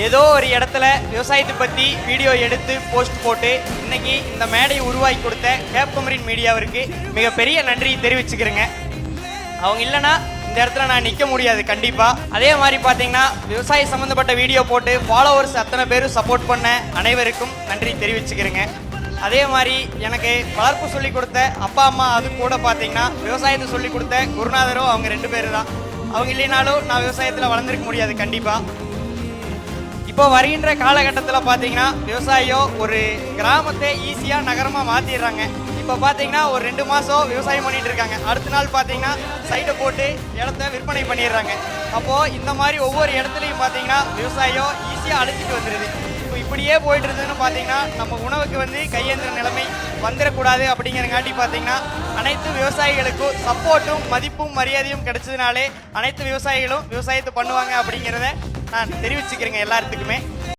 ஏதோ ஒரு இடத்துல விவசாயத்தை பற்றி வீடியோ எடுத்து போஸ்ட் போட்டு இன்னைக்கு இந்த மேடையை உருவாக்கி கொடுத்த கேப்கமரின் மீடியாவிற்கு மிகப்பெரிய நன்றி தெரிவிச்சுக்கிறேங்க. அவங்க இல்லைன்னா இந்த இடத்துல நான் நிற்க முடியாது கண்டிப்பாக. அதே மாதிரி பார்த்தீங்கன்னா விவசாய சம்மந்தப்பட்ட வீடியோ போட்டு ஃபாலோவர்ஸ் அத்தனை பேரும் சப்போர்ட் பண்ண அனைவருக்கும் நன்றி தெரிவிச்சுக்கிறேங்க. அதே மாதிரி எனக்கு வளர்ப்பு சொல்லி கொடுத்த அப்பா அம்மா அது கூட பார்த்தீங்கன்னா விவசாயத்தை சொல்லி கொடுத்த குருநாதரும் அவங்க 2 பேர் தான். அவங்க இல்லைனாலும் நான் விவசாயத்தில் வளர்ந்துருக்க முடியாது கண்டிப்பாக. இப்போ வருகின்ற காலகட்டத்தில் பார்த்தீங்கன்னா விவசாயம் ஒரு கிராமத்தை ஈஸியாக நகரமாக மாற்றிடுறாங்க. இப்போ பார்த்தீங்கன்னா ஒரு 2 மாதம் விவசாயம் பண்ணிட்டு இருக்காங்க, அடுத்த நாள் பார்த்தீங்கன்னா சைட்டை போட்டு இடத்த விற்பனை பண்ணிடுறாங்க. அப்போது இந்த மாதிரி ஒவ்வொரு இடத்துலையும் பார்த்தீங்கன்னா விவசாயம் ஈஸியாக அழைச்சிட்டு வந்துடுது. இப்போ இப்படியே போயிட்டு இருந்ததுன்னு பார்த்தீங்கன்னா நம்ம உணவுக்கு கையேந்திர நிலைமை வந்துடக்கூடாது. அப்படிங்கிறங்காட்டி பார்த்தீங்கன்னா அனைத்து விவசாயிகளுக்கும் சப்போர்ட்டும் மதிப்பும் மரியாதையும் கிடைச்சதுனாலே அனைத்து விவசாயிகளும் விவசாயத்தை பண்ணுவாங்க அப்படிங்கிறத நான் தெரிவிச்சுக்கிறேங்க எல்லாத்துக்குமே.